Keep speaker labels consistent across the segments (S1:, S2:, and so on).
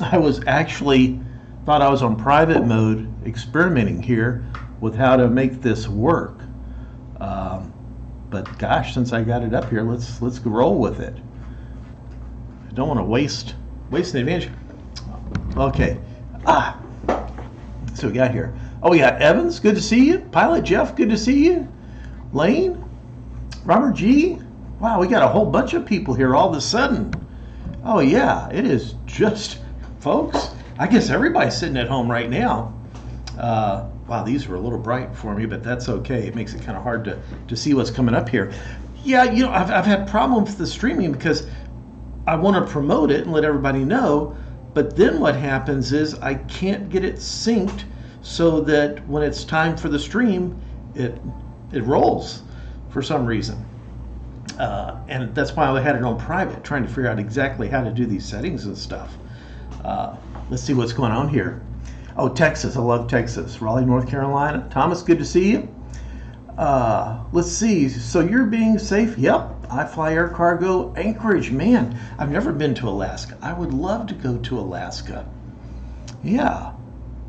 S1: I was actually thought I was on private mode experimenting here with how to make this work. Um, but gosh, since I got it up here, let's roll with it. I don't want to waste an advantage. Okay. Ah, so we got here. Oh, we got Evans, good to see you. Pilot Jeff, good to see you. Lane, Robert G. Wow, we got a whole bunch of people here all of a sudden. Oh yeah, it is just, folks, I guess everybody's sitting at home right now. Wow, these were a little bright for me, but that's okay. It makes it kind of hard to see what's coming up here. Yeah, I've had problems with the streaming because I want to promote it and let everybody know, but then what happens is I can't get it synced so that when it's time for the stream, it rolls for some reason. And that's why I had it on private, trying to figure out exactly how to do these settings and stuff. Let's see what's going on here. Oh, Texas. I love Texas. Raleigh, North Carolina. Thomas, good to see you. Let's see. So you're being safe? Yep. I fly air cargo Anchorage. Man, I've never been to Alaska. I would love to go to Alaska. Yeah.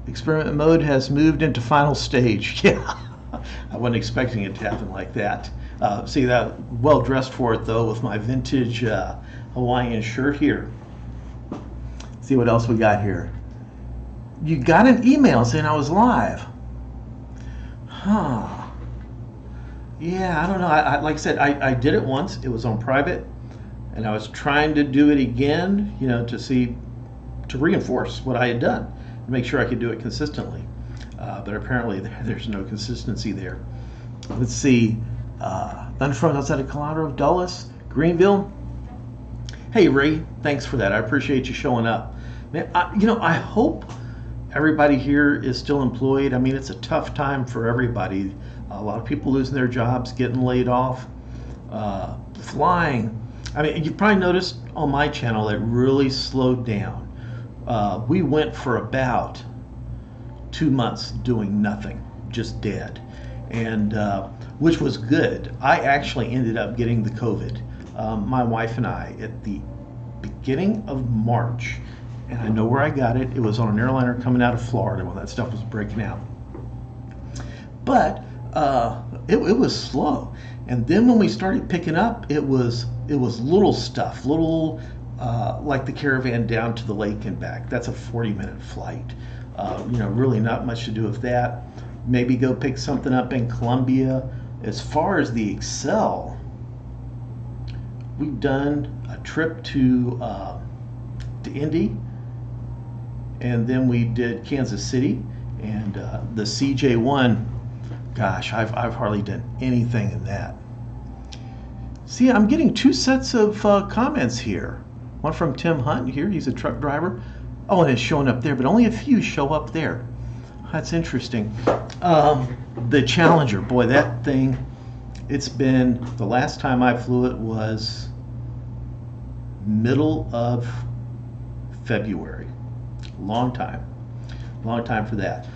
S1: Experiment mode has moved into final stage. Yeah. I wasn't expecting it to happen like that. See that, well dressed for it though with my vintage Hawaiian shirt here. See what else we got here. You got an email saying I was live. Huh. Yeah, I don't know. Like I said, I did it once. It was on private, and I was trying to do it again, to reinforce what I had done, to make sure I could do it consistently. But apparently there's no consistency there. Let's see. Thunderstorms outside of Colorado, Dulles, Greenville. Hey Ray, thanks for that. I appreciate you showing up. Man, I hope everybody here is still employed. I mean, it's a tough time for everybody. A lot of people losing their jobs, getting laid off, flying. I mean, you probably noticed on my channel it really slowed down. We went for about 2 months doing nothing, just dead, and which was good. I actually ended up getting the COVID. My wife and I, at the beginning of March, and I know where I got it. It was on an airliner coming out of Florida when that stuff was breaking out. But it was slow, and then when we started picking up, it was little stuff, like the caravan down to the lake and back. That's a 40-minute flight. Really not much to do with that. Maybe go pick something up in Colombia. As far as the Excel, we've done a trip to Indy, and then we did Kansas City, and the CJ1. Gosh, I've hardly done anything in that. See, I'm getting 2 sets of comments here. One from Tim Hunt here. He's a truck driver. Oh, and it's showing up there, but only a few show up there. That's interesting. The Challenger, boy, that thing, it's been, the last time I flew it was middle of February. Long time for that.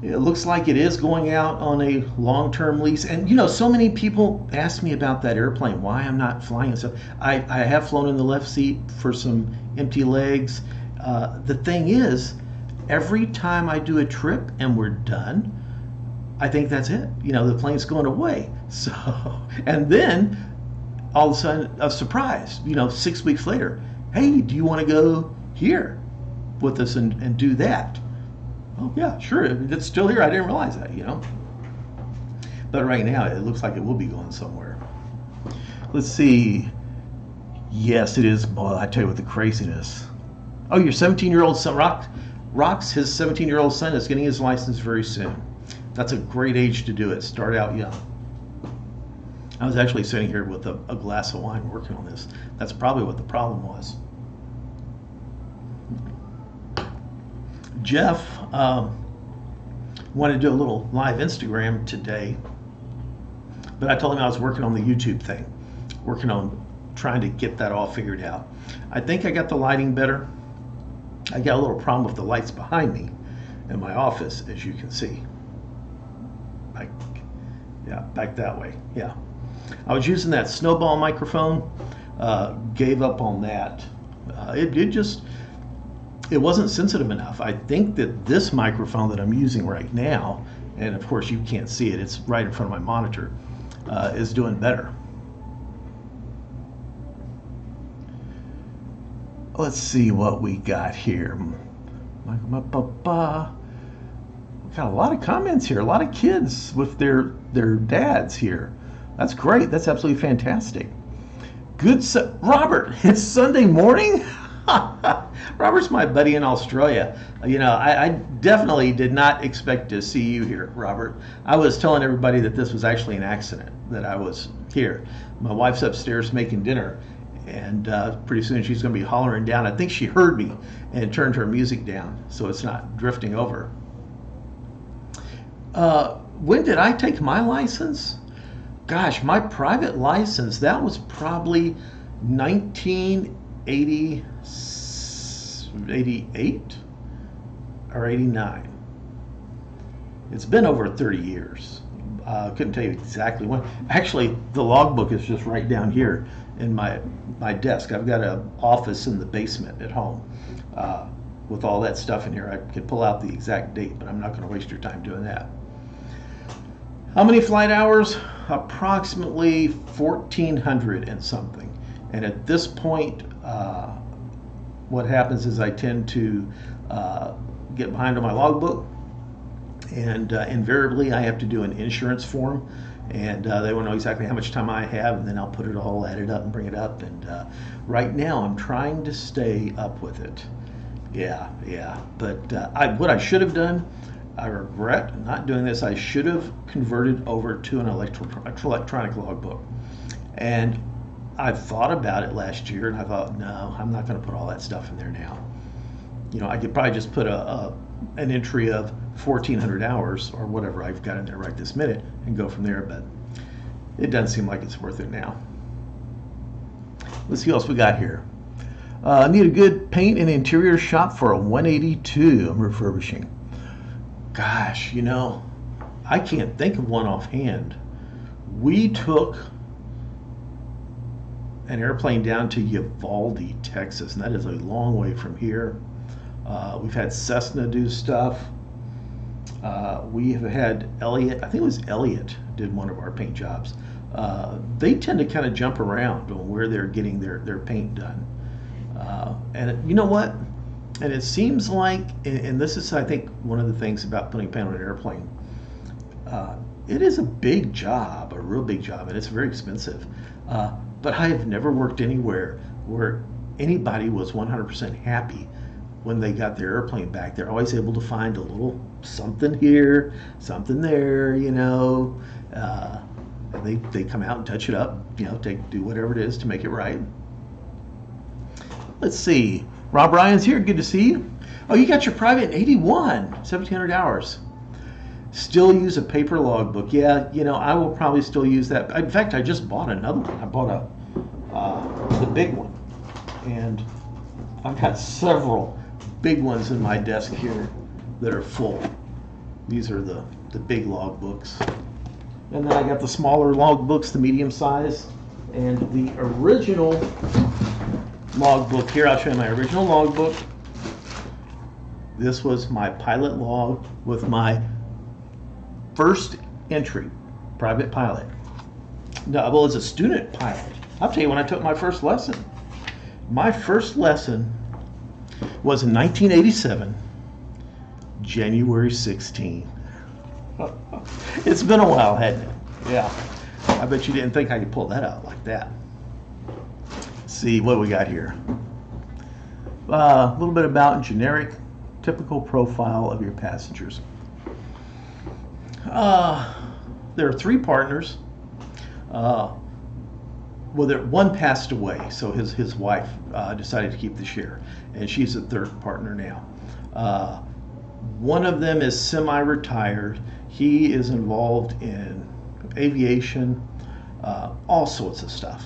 S1: It looks like it is going out on a long-term lease. And so many people ask me about that airplane, why I'm not flying and stuff. I have flown in the left seat for some empty legs. The thing is, every time I do a trip and we're done, I think that's it. The plane's going away. So, and then all of a sudden, a surprise, 6 weeks later, hey, do you want to go here with us and do that? Oh yeah, sure, it's still here. I didn't realize that, But right now, it looks like it will be going somewhere. Let's see. Yes, it is. Boy, I tell you what, the craziness. Oh, your 17-year-old son, Rox, his 17-year-old son is getting his license very soon. That's a great age to do it. Start out young. I was actually sitting here with a glass of wine working on this. That's probably what the problem was. Jeff wanted to do a little live Instagram today, but I told him I was working on the YouTube thing, working on trying to get that all figured out. I think I got the lighting better. I got a little problem with the lights behind me in my office, as you can see. Back that way. Yeah. I was using that snowball microphone, gave up on that. it wasn't sensitive enough. I think that this microphone that I'm using right now, and of course you can't see it, it's right in front of my monitor, is doing better. Let's see what we got here. We got a lot of comments here, a lot of kids with their dads here. That's great. That's absolutely fantastic. Good, Robert, it's Sunday morning? Robert's my buddy in Australia. You know, I definitely did not expect to see you here, Robert. I was telling everybody that this was actually an accident, that I was here. My wife's upstairs making dinner, and pretty soon she's going to be hollering down. I think she heard me and turned her music down so it's not drifting over. When did I take my license? Gosh, my private license, that was probably 1988 or 89. It's been over 30 years. Couldn't tell you exactly when. Actually, the logbook is just right down here in my desk. I've got an office in the basement at home with all that stuff in here. I could pull out the exact date, but I'm not going to waste your time doing that. How many flight hours? Approximately 1,400 and something. And at this point, what happens is I tend to get behind on my logbook, and invariably I have to do an insurance form, and they will know exactly how much time I have, and then I'll put it all added up and bring it up. And right now I'm trying to stay up with it. Yeah. But what I should have done, I regret not doing this. I should have converted over to an electronic logbook. And I thought about it last year, and I thought, no, I'm not going to put all that stuff in there now. You know, I could probably just put an entry of 1,400 hours or whatever I've got in there right this minute and go from there, but it doesn't seem like it's worth it now. Let's see what else we got here. Need a good paint and interior shop for a 182 I'm refurbishing. Gosh, you know, I can't think of one offhand. We took an airplane down to Uvalde, Texas, and that is a long way from here. We've had Cessna do stuff. We have had Elliott, I think it was Elliott did one of our paint jobs. They tend to kind of jump around on where they're getting their paint done. And you know what? And it seems like, and this is, I think, one of the things about putting paint on an airplane, it is a big job, a real big job, and it's very expensive. But I have never worked anywhere where anybody was 100% happy when they got their airplane back. They're always able to find a little something here, something there, you know. And they come out and touch it up, you know, do whatever it is to make it right. Let's see. Rob Ryan's here. Good to see you. Oh, you got your private in 81, 1,700 hours. Still use a paper logbook. Yeah, you know, I will probably still use that. In fact, I just bought another one. I bought the big one. And I've got several big ones in my desk here that are full. These are the big logbooks. And then I got the smaller logbooks, the medium size. And the original logbook here, I'll show you my original logbook. This was my pilot log with my first entry, private pilot. No, well, as a student pilot, I'll tell you when I took my first lesson. My first lesson was in 1987, January 16. It's been a while, hasn't it? Yeah. I bet you didn't think I could pull that out like that. Let's see what we got here. A little bit about generic, typical profile of your passengers. There are three partners. Well, one passed away, so his wife decided to keep the share, and she's the third partner now. One of them is semi-retired. He is involved in aviation, all sorts of stuff.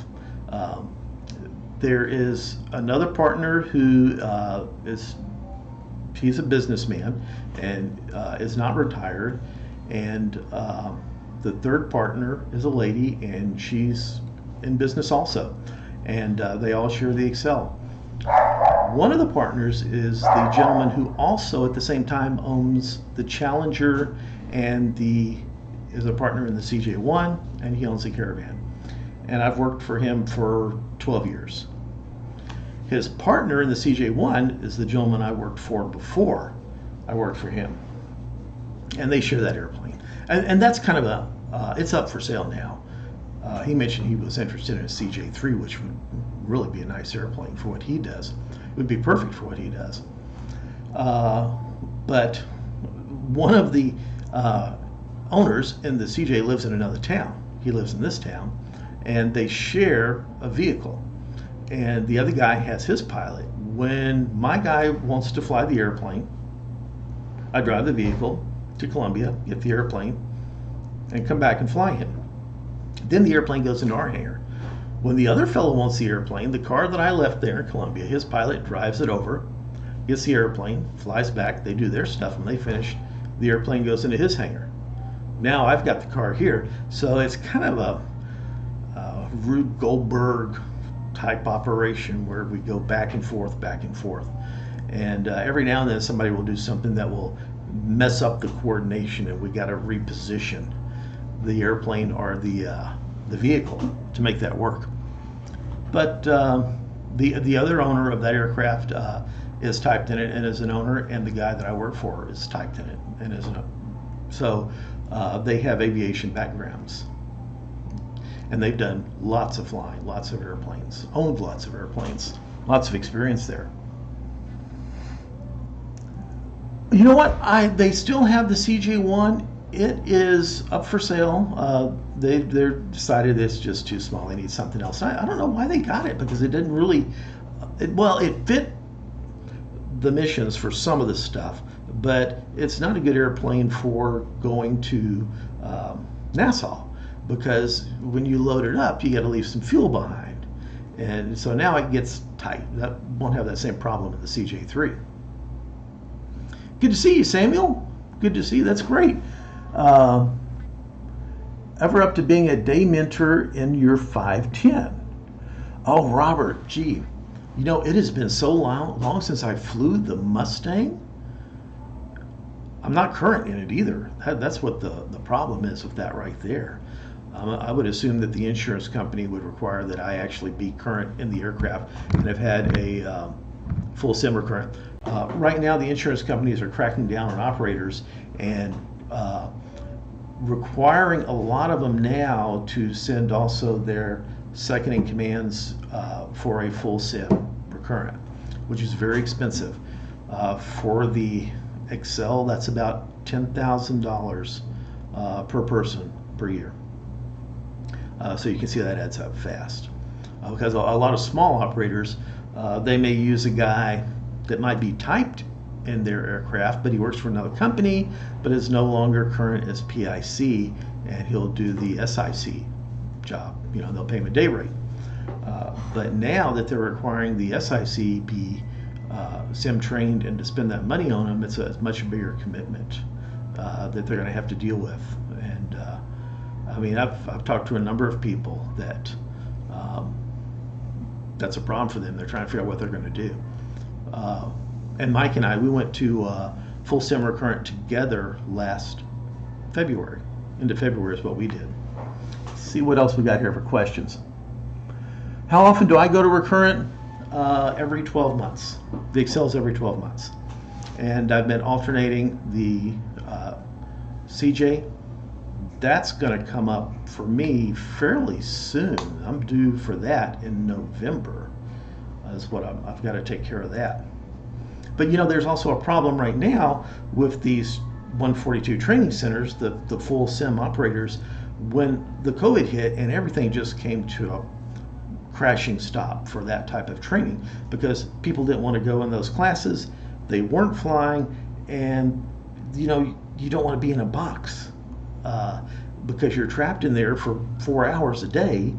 S1: There is another partner who he's a businessman and is not retired, and the third partner is a lady, and she's in business also, and they all share the Excel. One of the partners is the gentleman who also at the same time owns the Challenger and is a partner in the CJ1, and he owns the Caravan. And I've worked for him for 12 years. His partner in the CJ1 is the gentleman I worked for before I worked for him. And they share that airplane. And that's kind of it's up for sale now. He mentioned he was interested in a CJ3, which would really be a nice airplane for what he does. It would be perfect for what he does. But one of the owners in the CJ lives in another town. He lives in this town, and they share a vehicle. And the other guy has his pilot. When my guy wants to fly the airplane, I drive the vehicle to Columbia, get the airplane, and come back and fly him. Then the airplane goes into our hangar. When the other fellow wants the airplane, the car that I left there in Columbia, his pilot drives it over, gets the airplane, flies back, they do their stuff, and they finish, the airplane goes into his hangar. Now I've got the car here, so it's kind of a Rube Goldberg type operation where we go back and forth, and every now and then somebody will do something that will mess up the coordination, and we got to reposition the airplane or the vehicle to make that work. But the other owner of that aircraft is typed in it and is an owner, and the guy that I work for is typed in it and is so they have aviation backgrounds. And they've done lots of flying, lots of airplanes, owned lots of airplanes, lots of experience there. You know what? They still have the CJ1. It is up for sale. They're decided it's just too small. They need something else. I don't know why they got it, because it didn't really, it fit the missions for some of the stuff, but it's not a good airplane for going to Nassau, because when you load it up, you got to leave some fuel behind. And so now it gets tight. That won't have that same problem with the CJ3. Good to see you, Samuel. Good to see you. That's great. Ever up to being a day mentor in your 510? Oh, Robert, gee, you know, it has been so long since I flew the Mustang. I'm not current in it either. That's what the problem is with that right there. I would assume that the insurance company would require that I actually be current in the aircraft and have had a full sim recurrent. Right now, the insurance companies are cracking down on operators and requiring a lot of them now to send also their second in commands for a full sim recurrent, which is very expensive. For the Excel, that's about $10,000 per person per year. So you can see that adds up fast. Because a lot of small operators, they may use a guy that might be typed in their aircraft, but he works for another company, but is no longer current as PIC, and he'll do the SIC job. You know, they'll pay him a day rate. But now that they're requiring the SIC be sim trained and to spend that money on them, it's a much bigger commitment that they're going to have to deal with. And I mean, I've talked to a number of people that that's a problem for them. They're trying to figure out what they're going to do. And Mike and I, we went to full sim recurrent together last February. Into February is what we did. Let's see what else we got here for questions. How often do I go to recurrent? Every 12 months. The Excel's every 12 months. And I've been alternating the CJ. That's going to come up for me fairly soon. I'm due for that in November. Is what I've got to take care of that. But you know, there's also a problem right now with these 142 training centers, the full sim operators, when the COVID hit and everything just came to a crashing stop for that type of training, because people didn't want to go in those classes, they weren't flying, and you know, you don't want to be in a box because you're trapped in there for 4 hours a day,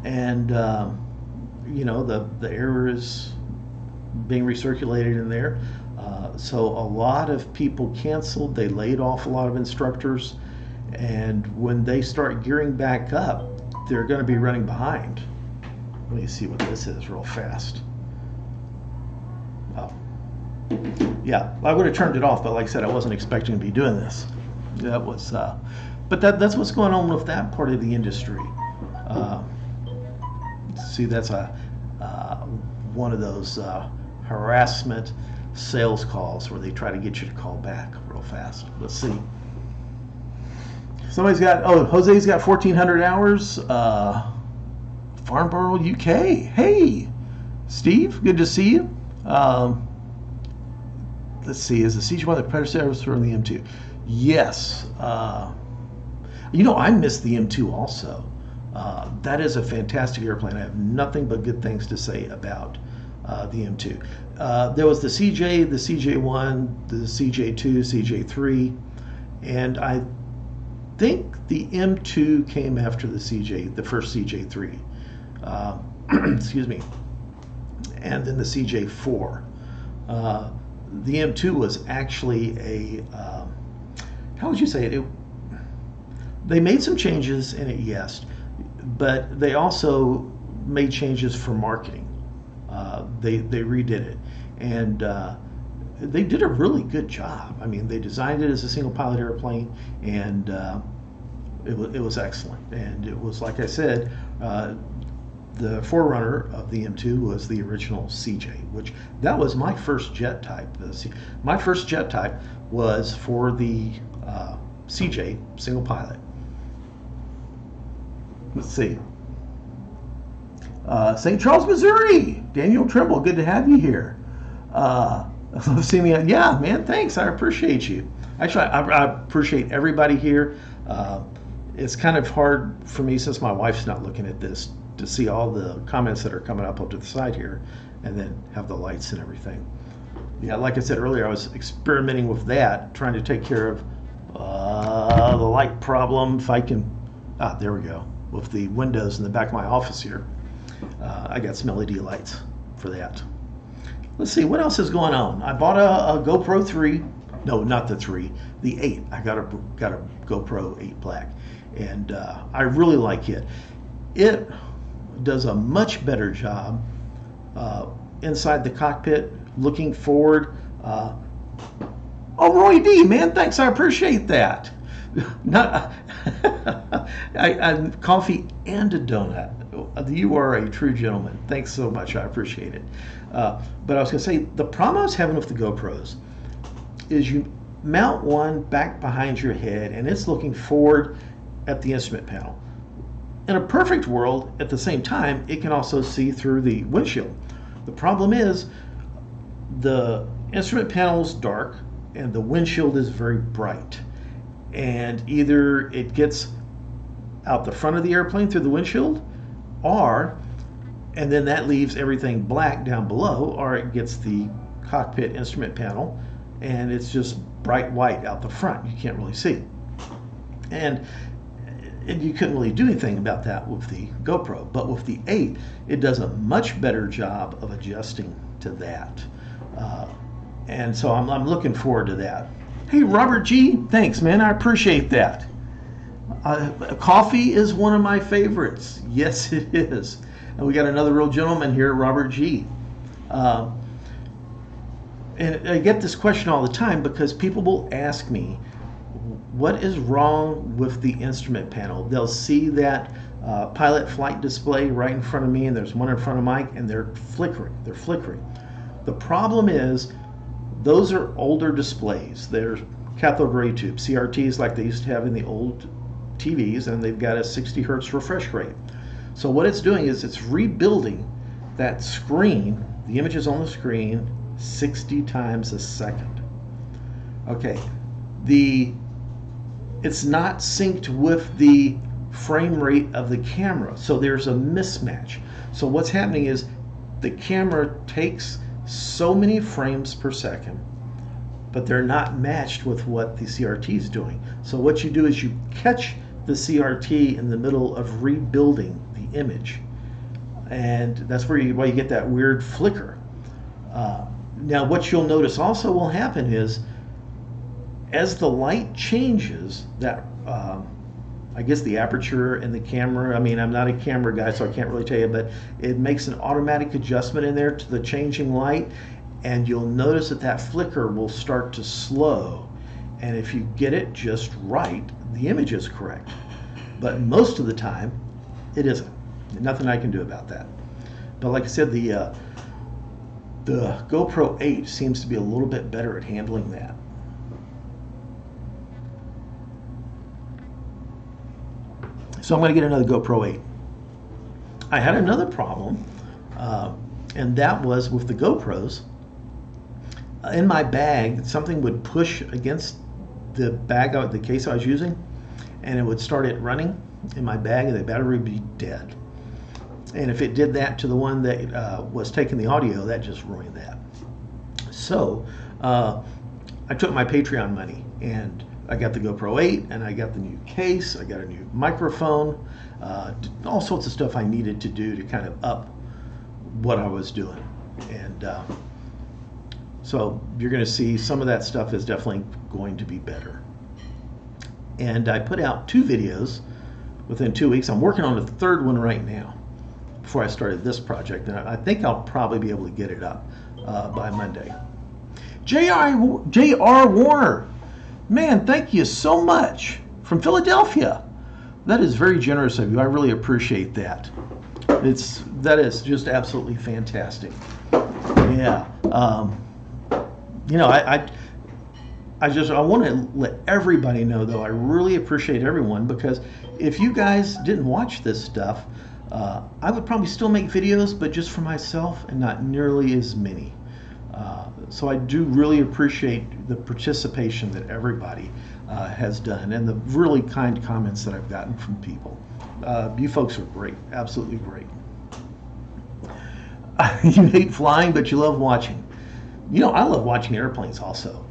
S1: and you know, the air is being recirculated in there. So a lot of people canceled. They laid off a lot of instructors, and when they start gearing back up, they're going to be running behind. Let me see what this is real fast. Oh. Yeah, I would have turned it off, but like I said, I wasn't expecting to be doing this. That was, but that's what's going on with that part of the industry. Uh, see, that's one of those harassment sales calls where they try to get you to call back real fast. Let's see. Somebody's got, oh, Jose's got 1,400 hours. Farnborough, UK. Hey, Steve, good to see you. Let's see, is the CG1 the predecessor from the M2? Yes. You know, I missed the M2 also. That is a fantastic airplane. I have nothing but good things to say about the M2. There was the CJ, the CJ1, the CJ2, CJ3, and I think the M2 came after the CJ, the first CJ3. Excuse me. And then the CJ4. The M2 was actually a, how would you say it? They made some changes in it, yes, but they also made changes for marketing. They redid it, and they did a really good job. I mean, they designed it as a single pilot airplane, and it was excellent. And it was, like I said, the forerunner of the M2 was the original CJ, which that was my first jet type. My first jet type was for the CJ, single pilot. Let's see. St. Charles, Missouri. Daniel Trimble, good to have you here. See me. Yeah, man, thanks. I appreciate you. Actually, I appreciate everybody here. It's kind of hard for me, since my wife's not looking at this, to see all the comments that are coming up to the side here, and then have the lights and everything. Yeah, like I said earlier, I was experimenting with that, trying to take care of the light problem. If I can, there we go. With the windows in the back of my office here, I got some LED lights for that. Let's see, what else is going on? I bought a GoPro 3. No, not the 3, the 8. I got a GoPro 8 Black, and I really like it. It does a much better job inside the cockpit, looking forward. Oh, Roy D, man, thanks. I appreciate that. Not, coffee and a donut. You are a true gentleman. Thanks so much. I appreciate it. But I was going to say, the problem I was having with the GoPros is you mount one back behind your head, and it's looking forward at the instrument panel. In a perfect world, at the same time, it can also see through the windshield. The problem is the instrument panel is dark and the windshield is very bright. And either it gets out the front of the airplane through the windshield, and then that leaves everything black down below, or it gets the cockpit instrument panel and it's just bright white out the front. You can't really see. And you couldn't really do anything about that with the GoPro, but with the 8, it does a much better job of adjusting to that. And so I'm looking forward to that. Hey, Robert G, thanks, man. I appreciate that. Coffee is one of my favorites. Yes, it is. And we got another real gentleman here, Robert G. And I get this question all the time because people will ask me, what is wrong with the instrument panel? They'll see that pilot flight display right in front of me, and there's one in front of Mike, and they're flickering. They're flickering. The problem is those are older displays. They're cathode ray tubes, CRTs, like they used to have in the old TVs, and they've got a 60 hertz refresh rate. So what it's doing is it's rebuilding that screen, the images on the screen, 60 times a second. Okay, it's not synced with the frame rate of the camera, so there's a mismatch. So what's happening is the camera takes so many frames per second, but they're not matched with what the CRT is doing. So what you do is you catch the CRT in the middle of rebuilding the image, and that's why you get that weird flicker. Now what you'll notice also will happen is, as the light changes, that I guess the aperture in the camera, I mean, I'm not a camera guy, so I can't really tell you, but it makes an automatic adjustment in there to the changing light, and you'll notice that that flicker will start to slow. And if you get it just right, the image is correct. But most of the time, it isn't. Nothing I can do about that. But like I said, the GoPro 8 seems to be a little bit better at handling that. So I'm going to get another GoPro 8. I had another problem, and that was with the GoPros. In my bag, something would push against the bag, the case I was using, and it would start it running in my bag, and the battery would be dead. And if it did that to the one that was taking the audio, that just ruined that. So I took my Patreon money, and I got the GoPro 8, and I got the new case, I got a new microphone, all sorts of stuff I needed to do to kind of up what I was doing. And so you're going to see some of that stuff is definitely going to be better. And I put out 2 videos within 2 weeks. I'm working on the 3rd one right now before I started this project, and I think I'll probably be able to get it up by Monday. J.R. Warner, man, thank you so much from Philadelphia. That is very generous of you. I really appreciate that. That is just absolutely fantastic. Yeah. You know, I want to let everybody know, though, I really appreciate everyone, because if you guys didn't watch this stuff, I would probably still make videos, but just for myself and not nearly as many. So I do really appreciate the participation that everybody has done, and the really kind comments that I've gotten from people. You folks are great, absolutely great. You hate flying, but you love watching. You know, I love watching airplanes also,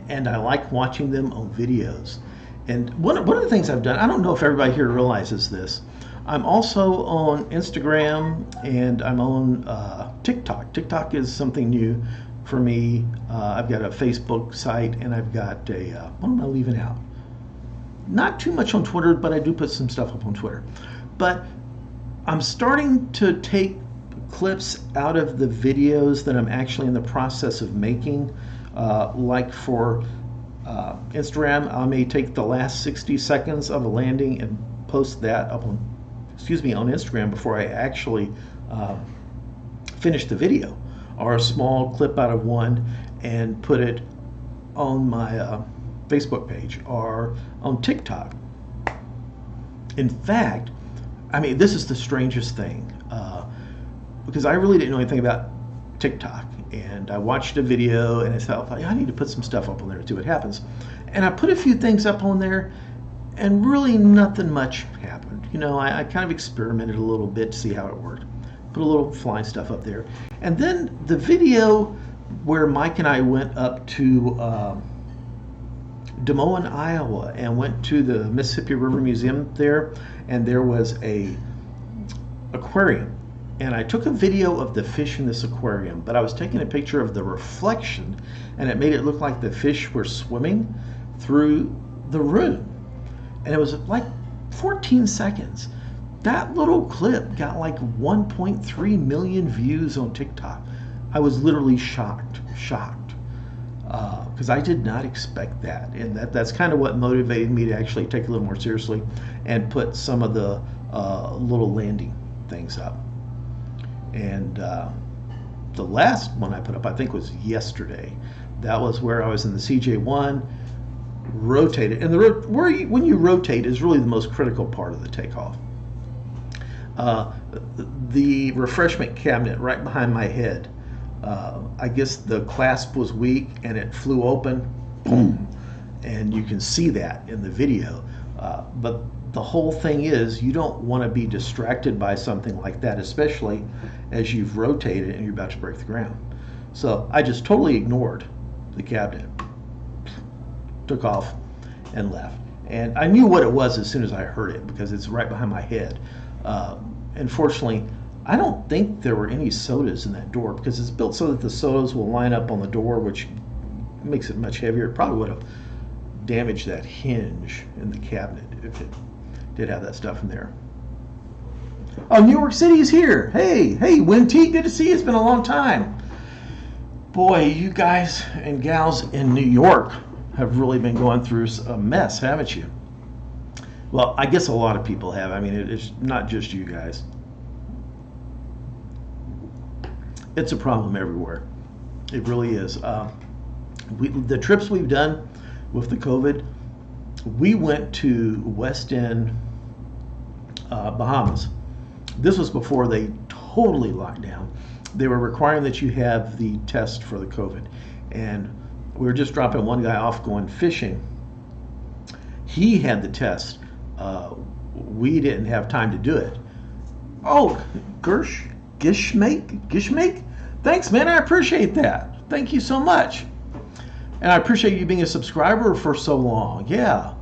S1: and I like watching them on videos. And one of the things I've done, I don't know if everybody here realizes this, I'm also on Instagram, and I'm on TikTok. TikTok is something new for me. I've got a Facebook site, and I've got a, what am I leaving out? Not too much on Twitter, but I do put some stuff up on Twitter. But I'm starting to take clips out of the videos that I'm actually in the process of making. Like for Instagram, I may take the last 60 seconds of a landing and post that up on, on Instagram before I actually finish the video, or a small clip out of one and put it on my Facebook page or on TikTok. In fact, I mean, this is the strangest thing, because I really didn't know anything about TikTok, and I watched a video and I thought, I need to put some stuff up on there to see what happens. And I put a few things up on there, and really nothing much happened. You know, I kind of experimented a little bit to see how it worked. Put a little flying stuff up there. And then the video where Mike and I went up to Des Moines, Iowa, and went to the Mississippi River Museum there, and there was a aquarium. And I took a video of the fish in this aquarium, but I was taking a picture of the reflection, and it made it look like the fish were swimming through the room. And it was like 14 seconds. That little clip got like 1.3 million views on TikTok. I was literally shocked, because I did not expect that. And that's kind of what motivated me to actually take it a little more seriously and put some of the little landing things up. And the last one I put up, I think, was yesterday. That was where I was in the CJ1, rotated. And when you rotate is really the most critical part of the takeoff. The refreshment cabinet right behind my head, I guess the clasp was weak and it flew open, boom, and you can see that in the video. But the whole thing is, you don't want to be distracted by something like that, especially as you've rotated and you're about to break the ground. So I just totally ignored the cabinet, took off and left. And I knew what it was as soon as I heard it, because it's right behind my head. Unfortunately, I don't think there were any sodas in that door, because it's built so that the sodas will line up on the door, which makes it much heavier. It probably would have damaged that hinge in the cabinet if it did have that stuff in there. Oh, New York City is here. Hey, Winty, good to see you. It's been a long time. Boy, you guys and gals in New York have really been going through a mess, haven't you? Well, I guess a lot of people have. I mean, it's not just you guys. It's a problem everywhere. It really is. The trips we've done with the COVID, we went to West End, Bahamas. This was before they totally locked down. They were requiring that you have the test for the COVID. And we were just dropping one guy off going fishing. He had the test. We didn't have time to do it. Oh, Gishmake? Thanks, man. I appreciate that. Thank you so much. And I appreciate you being a subscriber for so long. Yeah.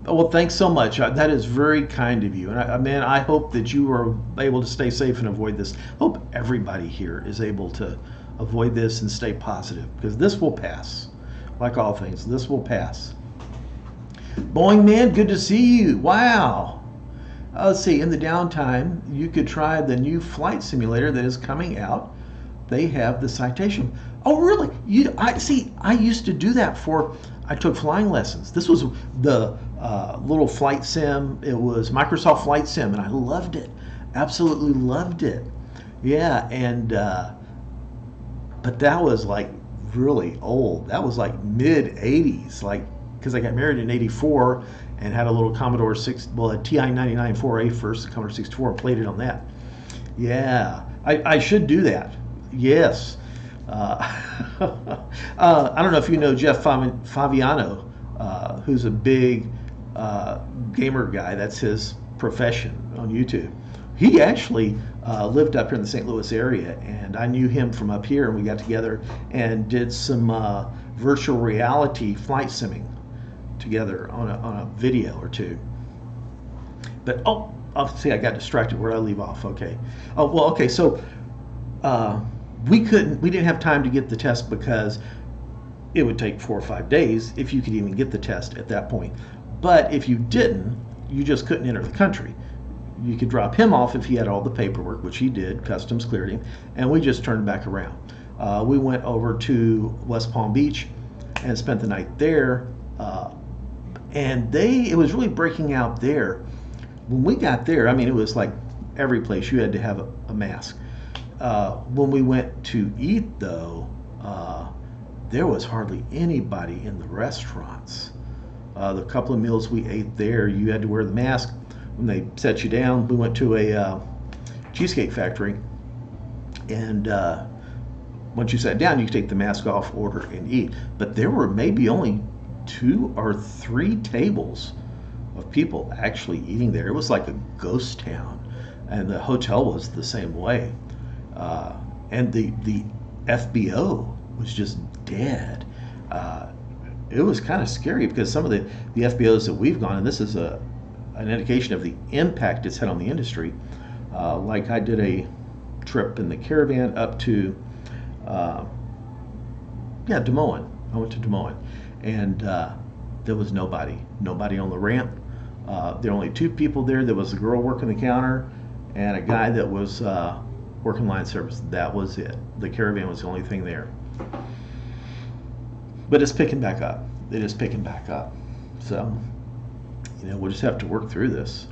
S1: Well, thanks so much. That is very kind of you. And man, I hope that you are able to stay safe and avoid this. Hope everybody here is able to avoid this and stay positive, because this will pass. Like all things, this will pass. Boeing man, good to see you. Wow. Let's see, in the downtime, you could try the new flight simulator that is coming out. They have the citation. Oh, really? I used to do that I took flying lessons. This was the little flight sim. It was Microsoft Flight Sim, and I loved it. Absolutely loved it. Yeah, and but that was like really old. That was like mid 80s, like, because I got married in 84 and had a little Commodore a TI 99 4A first, Commodore 64, played it on that. Yeah, I should do that. Yes. I don't know if you know Jeff Favignano, who's a big gamer guy. That's his profession on YouTube. He actually lived up here in the St. Louis area, and I knew him from up here, and we got together and did some virtual reality flight simming together on a video or two. But see, I got distracted. Where did I leave off? Okay. Oh, well, okay. So we didn't have time to get the test because it would take 4 or 5 days if you could even get the test at that point. But if you didn't, you just couldn't enter the country. You could drop him off if he had all the paperwork, which he did, customs cleared him, and we just turned back around. We went over to West Palm Beach and spent the night there. And it was really breaking out there. When we got there, I mean, it was like every place you had to have a mask. When we went to eat, though, there was hardly anybody in the restaurants. The couple of meals we ate there, you had to wear the mask. When they set you down, we went to a cheesecake factory, and once you sat down, you could take the mask off, order, and eat. But there were maybe only 2 or 3 tables of people actually eating there. It was like a ghost town, and the hotel was the same way. And the FBO was just dead. It was kind of scary because some of the FBOs that we've gone, and this is an indication of the impact it's had on the industry. Like I did a trip in the caravan up to Des Moines. I went to Des Moines, and there was nobody on the ramp. There were only 2 people there. There was a girl working the counter and a guy that was working line service. That was it. The caravan was the only thing there. But it's picking back up. It is picking back up. So, we'll just have to work through this.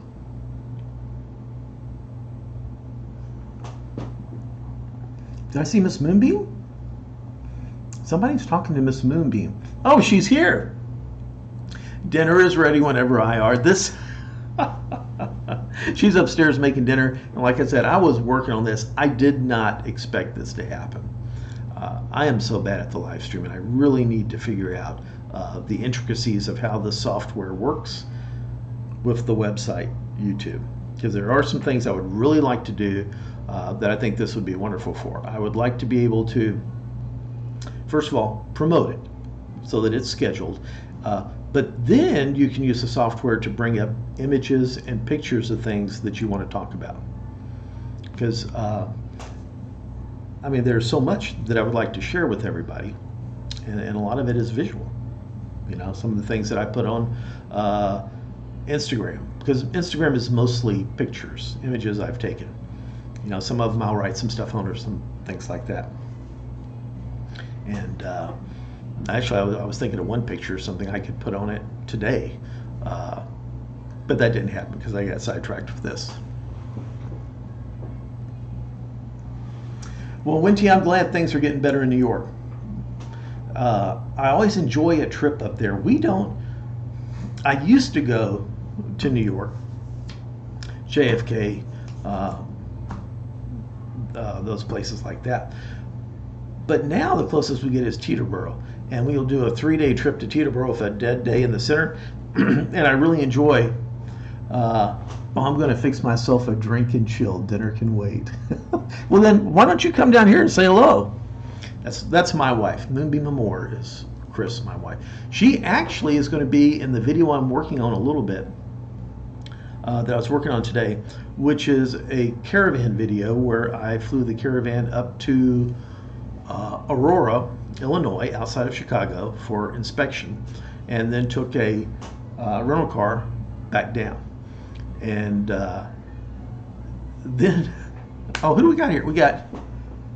S1: Did I see Miss Moonbeam? Somebody's talking to Miss Moonbeam. Oh, she's here. Dinner is ready whenever I are. She's upstairs making dinner. And like I said, I was working on this. I did not expect this to happen. I am so bad at the live stream, and I really need to figure out the intricacies of how the software works with the website YouTube. Because there are some things I would really like to do that I think this would be wonderful for. I would like to be able to, first of all, promote it so that it's scheduled. But then you can use the software to bring up images and pictures of things that you want to talk about. Because, there's so much that I would like to share with everybody. And a lot of it is visual. Some of the things that I put on Instagram. Because Instagram is mostly pictures, images I've taken. Some of them I'll write some stuff on or some things like that. And actually, I was thinking of one picture, something I could put on it today, but that didn't happen because I got sidetracked with this. Well, Winty, I'm glad things are getting better in New York. I always enjoy a trip up there. I used to go to New York, JFK, those places like that. But now the closest we get is Teterboro. And we'll do a 3-day trip to Teterboro with a dead day in the center. And I really enjoy, I'm going to fix myself a drink and chill. Dinner can wait. Well, then why don't you come down here and say hello? That's my wife. Moonbeam Amore is Chris, my wife. She actually is going to be in the video I'm working on a little bit that I was working on today, which is a caravan video where I flew the caravan up to Aurora, Illinois, outside of Chicago for inspection, and then took a rental car back down. And then, who do we got here? We got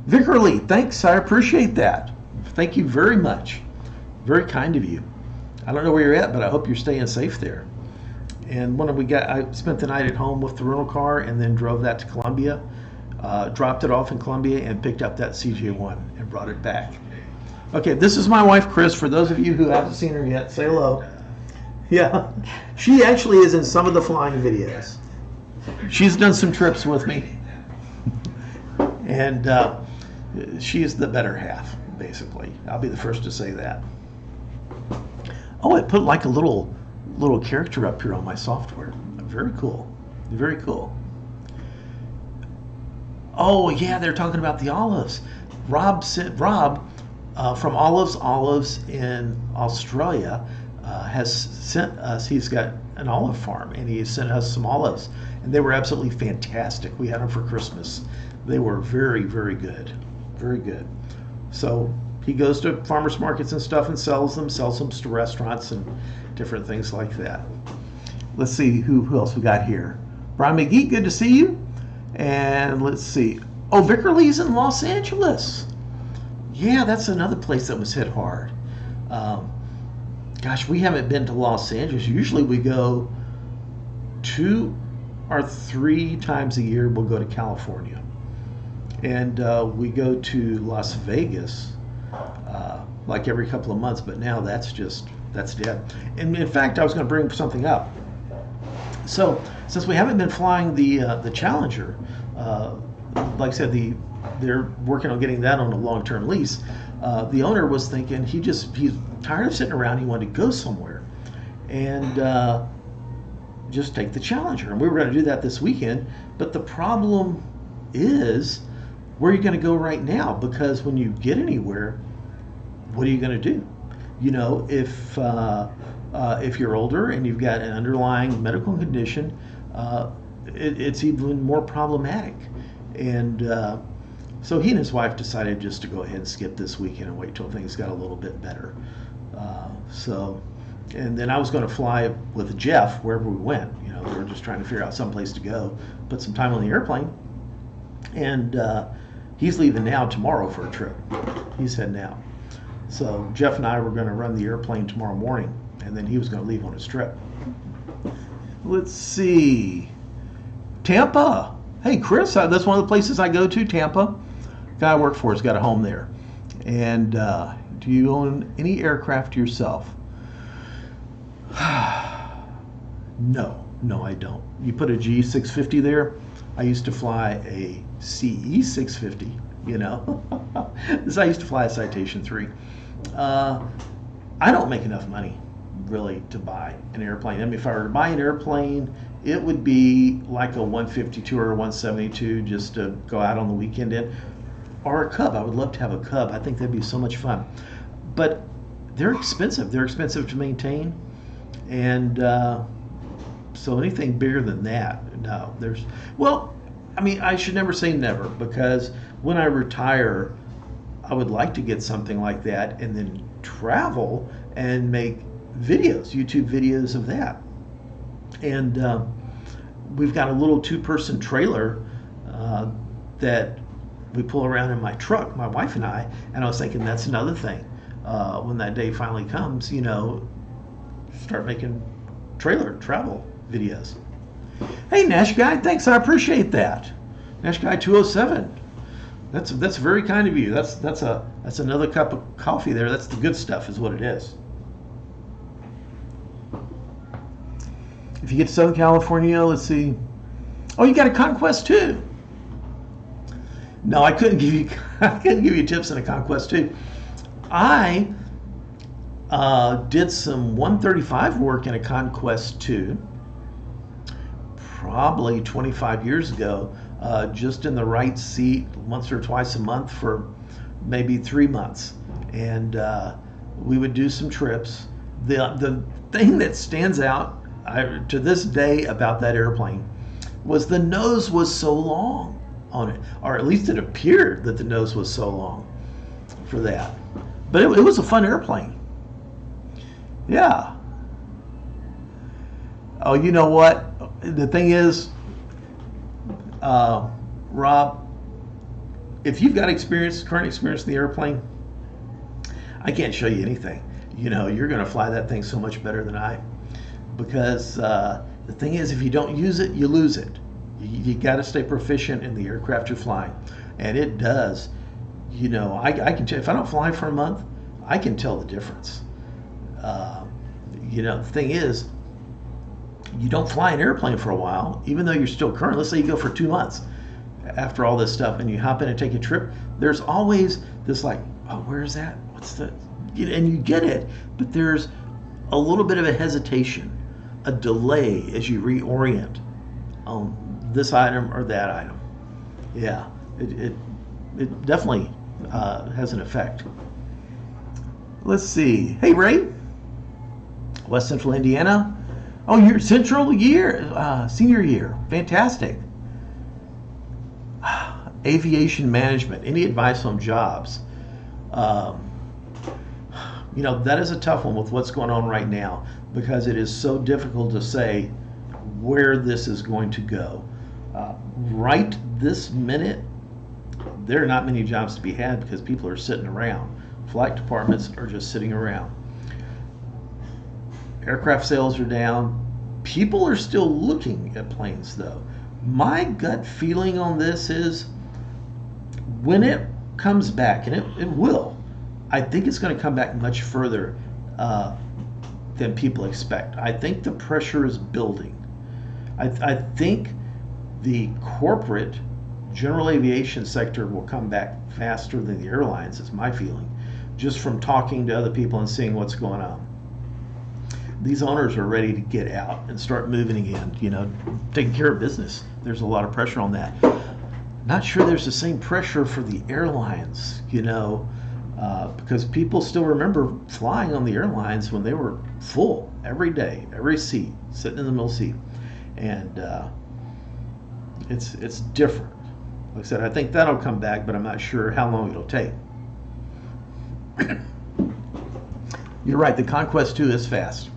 S1: Vicar Lee. Thanks, I appreciate that. Thank you very much. Very kind of you. I don't know where you're at, but I hope you're staying safe there. And I spent the night at home with the rental car and then drove that to Columbia, dropped it off in Columbia, and picked up that CJ1 and brought it back. Okay, this is my wife, Chris. For those of you who haven't seen her yet, say hello. Yeah, she actually is in some of the flying videos. She's done some trips with me. And she's the better half, basically. I'll be the first to say that. Oh, I put like a little character up here on my software. Very cool. Very cool. Oh, yeah, they're talking about the olives. Rob from Olives in Australia has sent us, he's got an olive farm, and he sent us some olives. And they were absolutely fantastic. We had them for Christmas. They were very, very good. Very good. So he goes to farmers markets and stuff and sells them to restaurants and different things like that. Let's see who else we got here. Brian McGee, good to see you. And let's see. Oh, Vicar Lee's in Los Angeles. Yeah, that's another place that was hit hard. Gosh, we haven't been to Los Angeles. Usually we go 2 or 3 times a year. We'll go to California. And we go to Las Vegas like every couple of months, but now that's dead. And in fact, I was going to bring something up. So since we haven't been flying the Challenger, like I said, they're working on getting that on a long-term lease. The owner was thinking he's tired of sitting around. He wanted to go somewhere and just take the Challenger. And we were going to do that this weekend. But the problem is, where are you going to go right now? Because when you get anywhere, what are you going to do? You know, if you're older and you've got an underlying medical condition, it's even more problematic. And so he and his wife decided just to go ahead and skip this weekend and wait till things got a little bit better. And then I was going to fly with Jeff wherever we went. You know, we were just trying to figure out some place to go, put some time on the airplane. And he's leaving now tomorrow for a trip. He's heading out. So Jeff and I were going to run the airplane tomorrow morning, and then he was going to leave on his trip. Let's see. Tampa. Hey, Chris, that's one of the places I go to, Tampa. Guy I work for has got a home there. And do you own any aircraft yourself? No, I don't. You put a G650 there. I used to fly a CE650, you know. I used to fly a Citation 3. I don't make enough money, really, to buy an airplane. I mean, if I were to buy an airplane, it would be like a 152 or a 172 just to go out on the weekend in. Or a Cub. I would love to have a Cub. I think that'd be so much fun. But they're expensive. They're expensive to maintain. And so anything bigger than that, no. I mean, I should never say never, because when I retire, I would like to get something like that and then travel and make videos, YouTube videos of that. And we've got a little 2-person trailer that
S2: we pull around in my truck, my wife and I was thinking that's another thing. When that day finally comes, you know, start making trailer travel videos. Hey, Nash Guy, thanks, I appreciate that. Nash Guy 207. That's very kind of you. That's another cup of coffee there. That's the good stuff, is what it is. If you get to Southern California, let's see. Oh, you got a Conquest 2. No, I couldn't give you tips on a Conquest 2. I did some 135 work in a Conquest 2 probably 25 years ago, just in the right seat once or twice a month for maybe 3 months. And we would do some trips. The thing that stands out to this day about that airplane was the nose was so long on it, or at least it appeared that the nose was so long for that. But it was a fun airplane. Yeah. Oh, you know what? The thing is, Rob, if you've got current experience in the airplane, I can't show you anything. You know, you're going to fly that thing so much better than I. Because the thing is, if you don't use it, you lose it. You got to stay proficient in the aircraft you're flying. And it does. You know, I can tell, if I don't fly for a month, I can tell the difference. You know, the thing is, you don't fly an airplane for a while, even though you're still current. Let's say you go for 2 months after all this stuff and you hop in and take a trip. There's always this like, oh, where is that? What's the, and you get it, but there's a little bit of a hesitation, a delay as you reorient on this item or that item. Yeah, it definitely has an effect. Let's see. Hey, Ray, West Central Indiana. Oh, your senior year. Fantastic. Aviation management. Any advice on jobs? You know, that is a tough one with what's going on right now, because it is so difficult to say where this is going to go. Right this minute, there are not many jobs to be had because people are sitting around. Flight departments are just sitting around. Aircraft sales are down. People are still looking at planes, though. My gut feeling on this is when it comes back, and it will, I think it's going to come back much further than people expect. I think the pressure is building. I think the corporate general aviation sector will come back faster than the airlines, is my feeling, just from talking to other people and seeing what's going on. These owners are ready to get out and start moving again, you know, taking care of business. There's a lot of pressure on that. Not sure there's the same pressure for the airlines, you know, because people still remember flying on the airlines when they were full every day, every seat, sitting in the middle seat. And it's different. Like I said, I think that'll come back, but I'm not sure how long it'll take. You're right, the Conquest 2 is fast.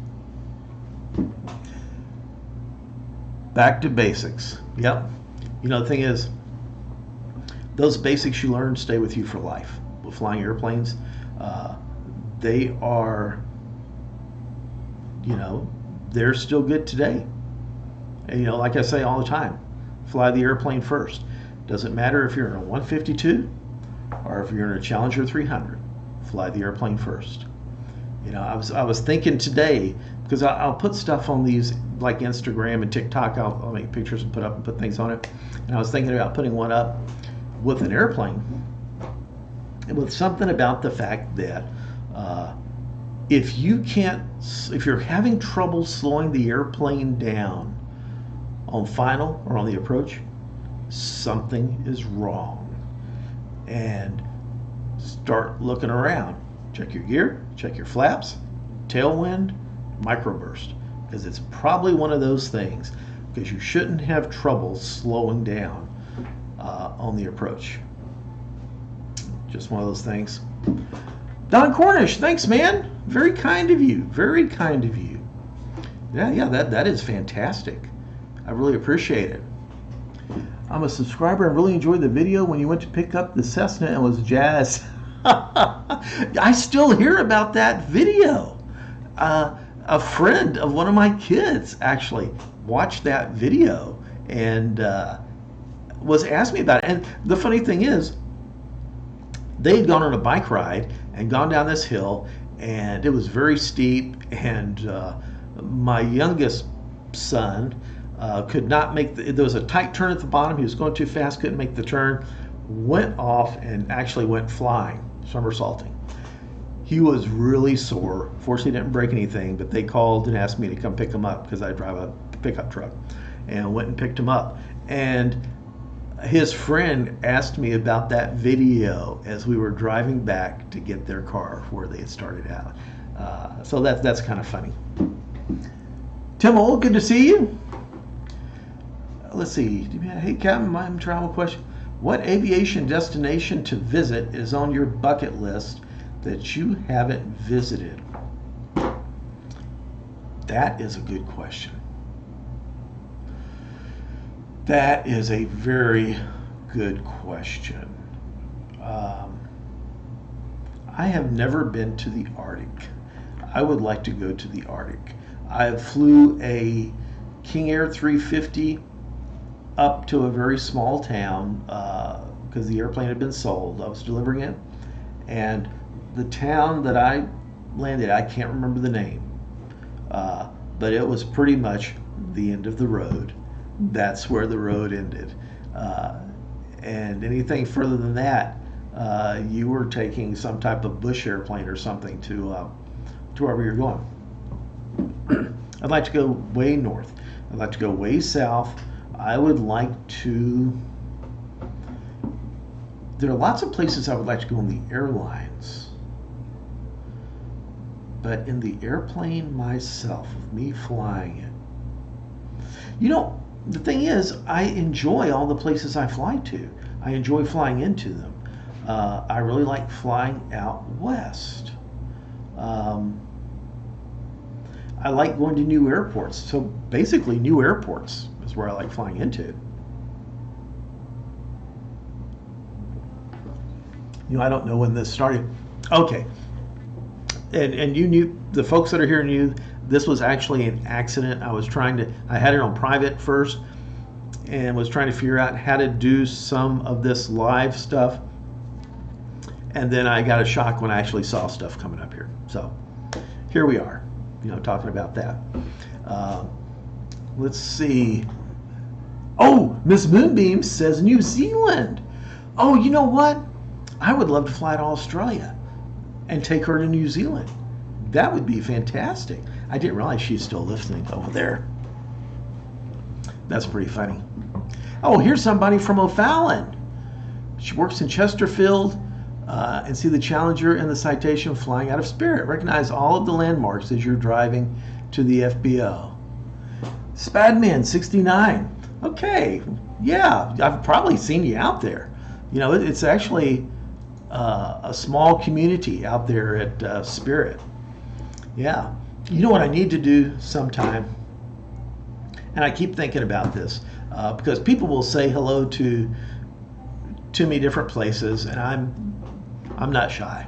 S2: Back to basics. Yep. You know, the thing is, those basics you learn stay with you for life. With flying airplanes, they are, you know, they're still good today. And, you know, like I say all the time, fly the airplane first. Doesn't matter if you're in a 152 or if you're in a Challenger 300. Fly the airplane first. You know, I was thinking today, because I'll put stuff on these like Instagram and TikTok. I'll make pictures and put things on it. And I was thinking about putting one up with an airplane, with something about the fact that if you're having trouble slowing the airplane down on final or on the approach, something is wrong. And start looking around. Check your gear, check your flaps, tailwind, microburst, because it's probably one of those things, because you shouldn't have trouble slowing down on the approach. Just one of those things. Don Cornish, thanks, man. Very kind of you. Very kind of you. Yeah, that is fantastic. I really appreciate it.
S1: I'm a subscriber. I really enjoyed the video when you went to pick up the Cessna and was jazzed. I still hear about that video. A friend of one of my kids actually watched that video and was asking me about it. And the funny thing is, they had gone on a bike ride and gone down this hill, and it was very steep. And my youngest son could not make there was a tight turn at the bottom. He was going too fast, couldn't make the turn, went off and actually went flying, somersaulting. He was really sore. Fortunately, didn't break anything, but they called and asked me to come pick him up because I drive a pickup truck, and went and picked him up. And his friend asked me about that video as we were driving back to get their car where they had started out. So that's kind of funny. Tim Old, good to see you. Let's see. Hey, Captain, my travel question. What aviation destination to visit is on your bucket list that you haven't visited? That is a good question. That is a very good question. I have never been to the Arctic. I would like to go to the Arctic. I flew a King Air 350 up to a very small town because the airplane had been sold. I was delivering it, and the town that I landed, I can't remember the name, but it was pretty much the end of the road. That's where the road ended, and anything further than that, you were taking some type of bush airplane or something to wherever you're going. I'd like to go way north. I'd like to go way south. I would like to. There are lots of places I would like to go in the airlines, but in the airplane myself, with me flying it. You know, the thing is, I enjoy all the places I fly to. I enjoy flying into them. I really like flying out west. I like going to new airports. So basically, new airports is where I like flying into. You know, I don't know when this started. Okay. And you knew, the folks that are here knew this was actually an accident. I had it on private first and was trying to figure out how to do some of this live stuff. And then I got a shock when I actually saw stuff coming up here. So here we are, talking about that. Let's see. Oh, Miss Moonbeam says New Zealand. Oh, you know what? I would love to fly to Australia and take her to New Zealand. That would be fantastic. I didn't realize she's still listening over there. That's pretty funny. Oh, here's somebody from O'Fallon. She works in Chesterfield and see the Challenger and the Citation flying out of Spirit. Recognize all of the landmarks as you're driving to the FBO. Spadman 69. Okay, yeah, I've probably seen you out there. It's actually a small community out there at Spirit. Yeah. You know what I need to do sometime? And I keep thinking about this because people will say hello to me different places, and I'm not shy.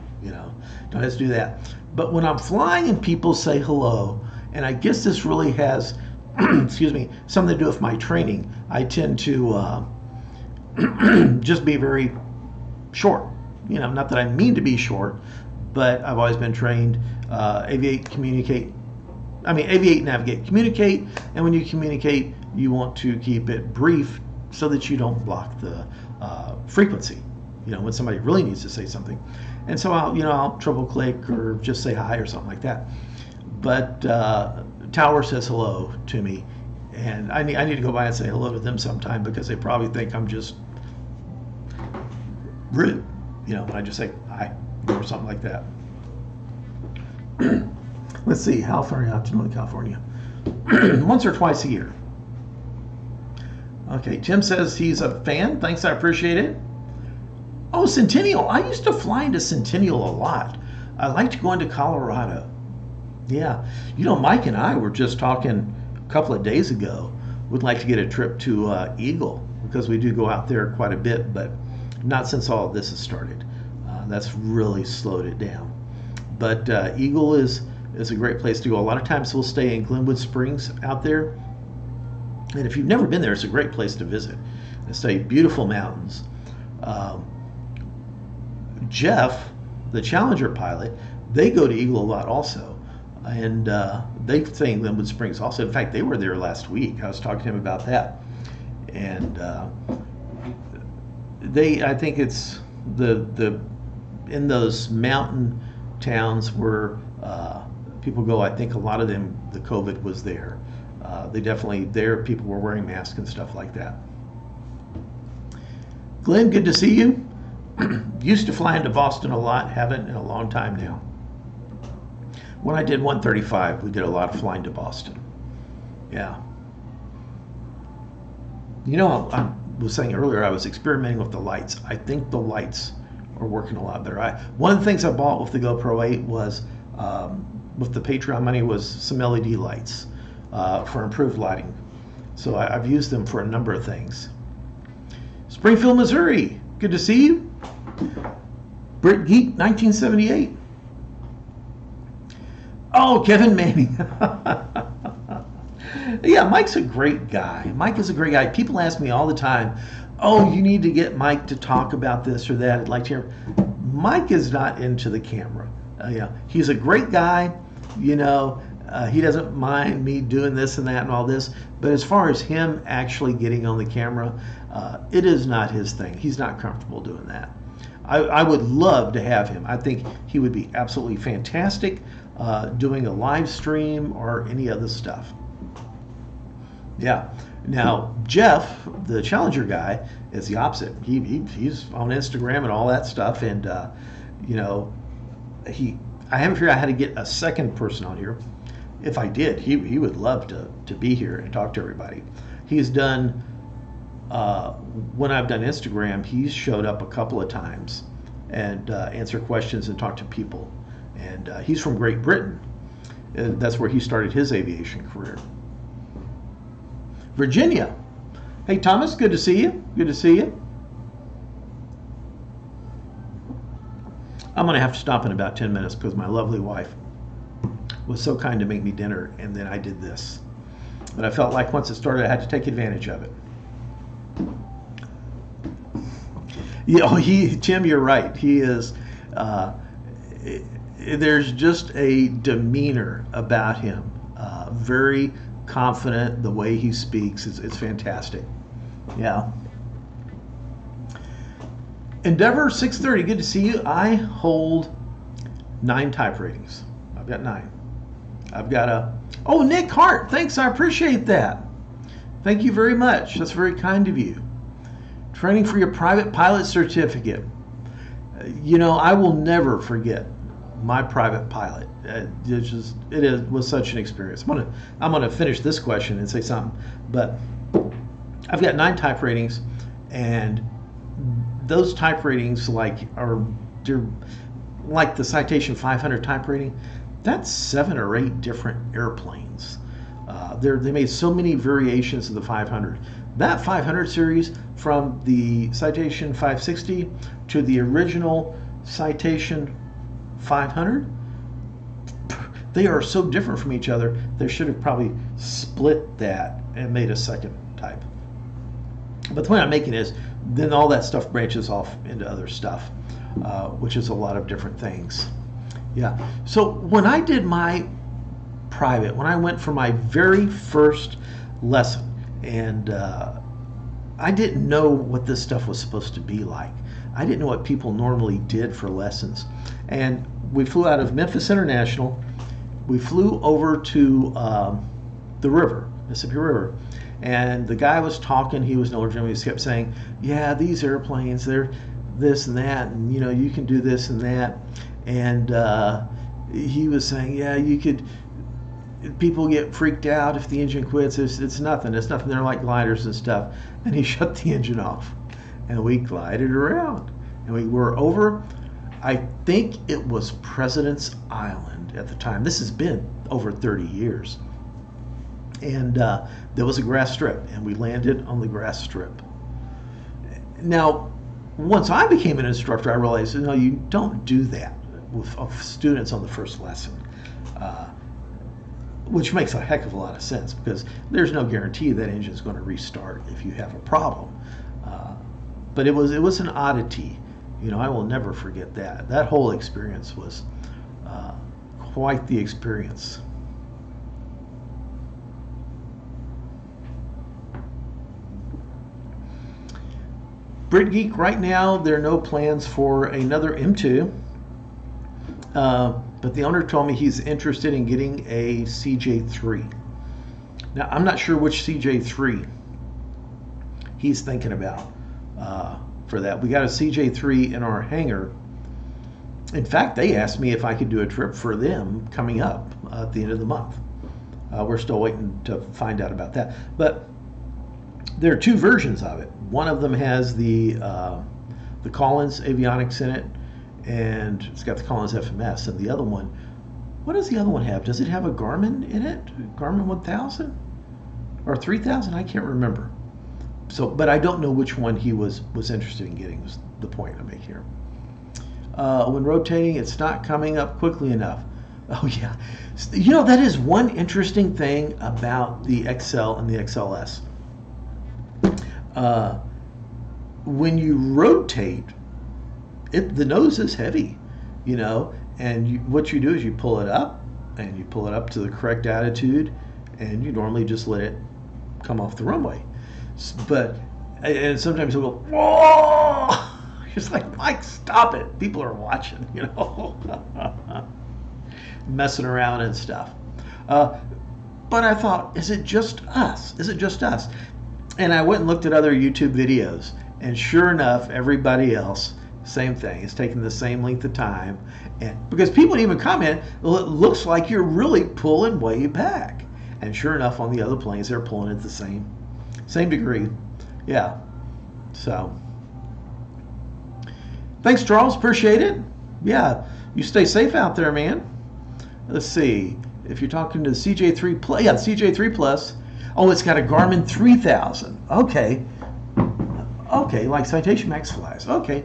S1: Don't have to do that. But when I'm flying and people say hello, and I guess this really has, excuse me, something to do with my training, I tend to just be very short. Not that I mean to be short, but I've always been trained aviate, navigate, communicate, and when you communicate, you want to keep it brief so that you don't block the frequency. When somebody really needs to say something, and so I'll triple click or just say hi or something like that. But Tower says hello to me, and I need to go by and say hello to them sometime because they probably think I'm just rude. When I just say hi or something like that. Let's see, how far out to Northern California? Once or twice a year. Okay, Tim says he's a fan. Thanks, I appreciate it. Oh, Centennial. I used to fly into Centennial a lot. I liked going to Colorado. Yeah. Mike and I were just talking a couple of days ago. We'd like to get a trip to Eagle.
S2: because we do go out there quite a bit, but not since all of this has started. That's really slowed it down. But Eagle is a great place to go. A lot of times we'll stay in Glenwood Springs out there. And if you've never been there, it's a great place to visit. It's a beautiful mountains. Jeff, the Challenger pilot, they go to Eagle a lot also. And they stay in Glenwood Springs also. In fact, they were there last week. I was talking to him about that. And I think it's in those mountain towns where people go, I think a lot of them, the COVID was there. People were wearing masks and stuff like that. Glenn, good to see you. Used to fly into Boston a lot, haven't in a long time now. When I did 135, we did a lot of flying to Boston. Yeah. You know, I was saying earlier, I was experimenting with the lights. I think the lights are working a lot better. One of the things I bought with the GoPro 8 was, with the Patreon money, was some LED lights for improved lighting. So I've used them for a number of things. Springfield, Missouri, good to see you. Brit Geek, 1978. Oh, Kevin Manning. Yeah, Mike's a great guy. Mike is a great guy. People ask me all the time, oh, you need to get Mike to talk about this or that. I'd like to hear. Mike is not into the camera. Yeah, he's a great guy. You know, he doesn't mind me doing this and that and all this. But as far as him actually getting on the camera, it is not his thing. He's not comfortable doing that. I would love to have him. I think he would be absolutely fantastic doing a live stream or any other stuff. Yeah. Now, Jeff, the Challenger guy, is the opposite. He's on Instagram and all that stuff. And, you know, I haven't figured out how to get a second person on here. If I did, he would love to be here and talk to everybody. He's done, when I've done Instagram, he's showed up a couple of times and answer questions and talk to people. And he's from Great Britain. That's where he started his aviation career. Virginia. Hey, Thomas, good to see you. Good to see you. I'm going to have to stop in about 10 minutes because my lovely wife was so kind to make me dinner, and then I did this. But I felt like once it started, I had to take advantage of it. Tim, you're right. He is, there's just a demeanor about him. Very confident, the way he speaks, it's fantastic. Yeah. Endeavor 630, good to see you. I hold 9 type ratings. I've got 9. I've got oh, Nick Hart, thanks, I appreciate that. Thank you very much. That's very kind of you. Training for your private pilot certificate. You know, I will never forget my private pilot. It was such an experience. I'm gonna finish this question and say something, but I've got 9 type ratings, and those type ratings they're like the Citation 500 type rating. That's 7 or 8 different airplanes. They made so many variations of the 500. That 500 series, from the Citation 560 to the original Citation 500, they are so different from each other. They should have probably split that and made a second type. But the point I'm making is, then all that stuff branches off into other stuff, which is a lot of different things. Yeah. So when I did my private, when I went for my very first lesson, and I didn't know what this stuff was supposed to be like. I didn't know what people normally did for lessons. And we flew out of Memphis International. We flew over to the river, Mississippi River. And the guy was talking, he was Norwegian, he kept saying, yeah, these airplanes, they're this and that, and you know, you can do this and that. And he was saying, yeah, people get freaked out if the engine quits. It's nothing. They're like gliders and stuff. And he shut the engine off, and we glided around, and we were over, I think it was President's Island at the time. This has been over 30 years. And there was a grass strip, and we landed on the grass strip. Now, once I became an instructor, I realized, you don't do that with students on the first lesson, which makes a heck of a lot of sense because there's no guarantee that engine is going to restart if you have a problem. But it was an oddity. I will never forget that. That whole experience was quite the experience. Brit Geek, right now there are no plans for another M2, but the owner told me he's interested in getting a CJ3. Now I'm not sure which CJ3 he's thinking about for that. We got a CJ3 in our hangar. In fact, they asked me if I could do a trip for them coming up at the end of the month. We're still waiting to find out about that, but there are two versions of it. One of them has the Collins avionics in it, and it's got the Collins FMS. And the other one, what does the other one have? Does it have a Garmin in it? Garmin 1000 or 3000? I can't remember. So, but I don't know which one he was interested in getting. Was the point I make here. When rotating, it's not coming up quickly enough. Oh yeah, that is one interesting thing about the XL and the XLS. When you rotate, the nose is heavy, and what you do is you pull it up, and you pull it up to the correct attitude, and you normally just let it come off the runway. And sometimes it'll go, whoa! It's like, Mike, stop it. People are watching, messing around and stuff. But I thought, is it just us? Is it just us? And I went and looked at other YouTube videos, and sure enough, everybody else, same thing. It's taking the same length of time, and because people even comment, well, it looks like you're really pulling way back. And sure enough, on the other planes, they're pulling at the same degree. Yeah. So, thanks, Charles. Appreciate it. Yeah, you stay safe out there, man. Let's see. If you're talking to the CJ3 Plus, yeah, CJ3 Plus. Oh, it's got a Garmin 3000. Okay. Okay, like Citation Max flies. Okay.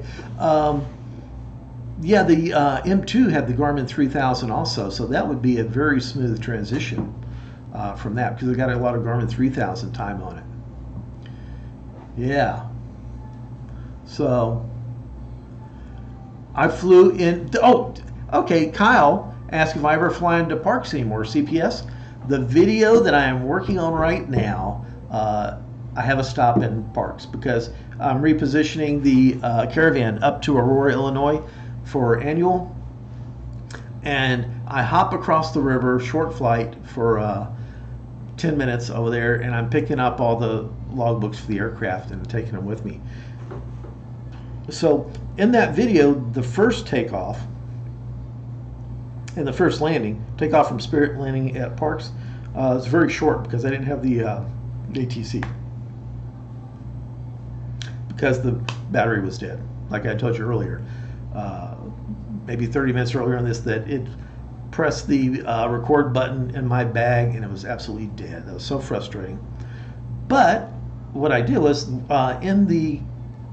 S2: Yeah, the M2 had the Garmin 3000 also, so that would be a very smooth transition from that because it got a lot of Garmin 3000 time on it. Yeah. So I flew in. Oh, okay. Kyle asked if I ever fly into Parks anymore, CPS. The video that I am working on right now, I have a stop in Parks because I'm repositioning the Caravan up to Aurora, Illinois for annual. And I hop across the river, short flight for 10 minutes over there, and I'm picking up all the logbooks for the aircraft and taking them with me. So in that video, the first takeoff and the first landing, takeoff from Spirit, landing at Parks, was very short because I didn't have the ATC because the battery was dead. Like I told you earlier, maybe 30 minutes earlier on this, that it pressed the record button in my bag and it was absolutely dead. That was so frustrating. But what I did was in the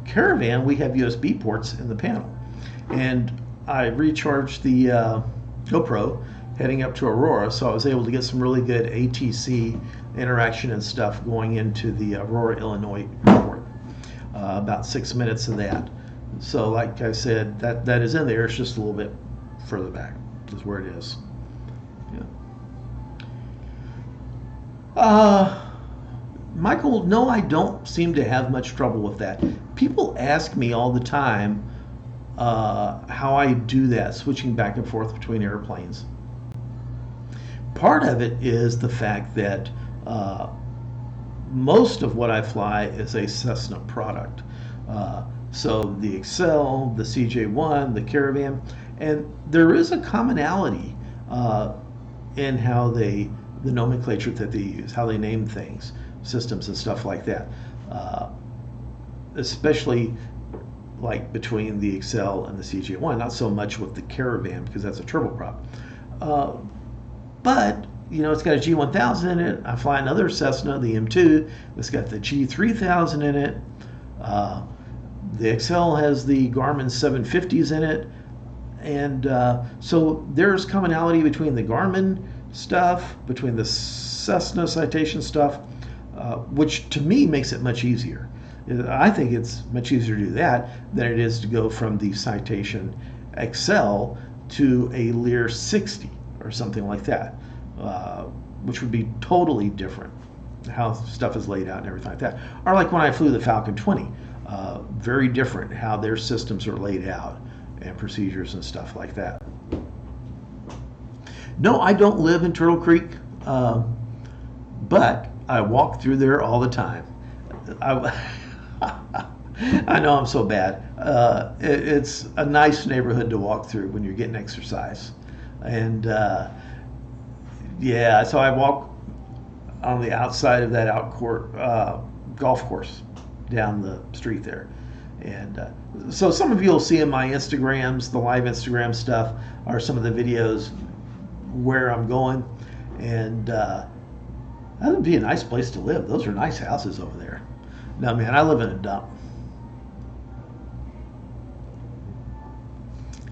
S2: Caravan we have USB ports in the panel, and I recharged the GoPro heading up to Aurora, so I was able to get some really good ATC interaction and stuff going into the Aurora, Illinois airport. About 6 minutes of that. So like I said, that is in there. It's just a little bit further back is where it is. Yeah. Michael, no, I don't seem to have much trouble with that. People ask me all the time how I do that, switching back and forth between airplanes. Part of it is the fact that most of what I fly is a Cessna product. So the Excel, the CJ1, the Caravan, and there is a commonality in how the nomenclature that they use, how they name things, systems and stuff like that. Especially like between the Excel and the CJ1, not so much with the Caravan because that's a turboprop. But it's got a G1000 in it. I fly another Cessna, the M2, that's got the G3000 in it. The XL has the Garmin 750s in it. And so there's commonality between the Garmin stuff, between the Cessna Citation stuff, which to me makes it much easier. I think it's much easier to do that than it is to go from the Citation XL to a Lear 60 or something like that, which would be totally different, how stuff is laid out and everything like that. Or like when I flew the Falcon 20, very different how their systems are laid out and procedures and stuff like that. No, I don't live in Turtle Creek, but I walk through there all the time. I know I'm so bad. It's a nice neighborhood to walk through when you're getting exercise. And yeah, so I walk on the outside of that golf course down the street there. And so some of you will see in my Instagrams, the live Instagram stuff, are some of the videos where I'm going. And that would be a nice place to live. Those are nice houses over there. No, man, I live in a dump.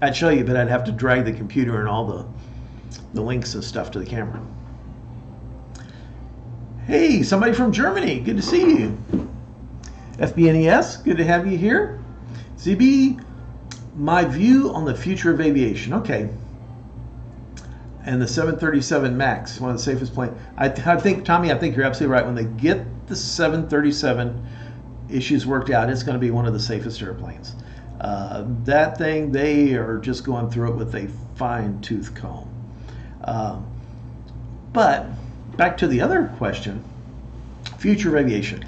S2: I'd show you, but I'd have to drag the computer and all the links and stuff to the camera. Hey, somebody from Germany. Good to see you. FBNES, good to have you here. ZB, my view on the future of aviation. Okay. And the 737 MAX, one of the safest planes. I think, Tommy, I think you're absolutely right. When they get the 737 issues worked out, it's going to be one of the safest airplanes. That thing, they are just going through it with a fine-tooth comb. But back to the other question, future of aviation.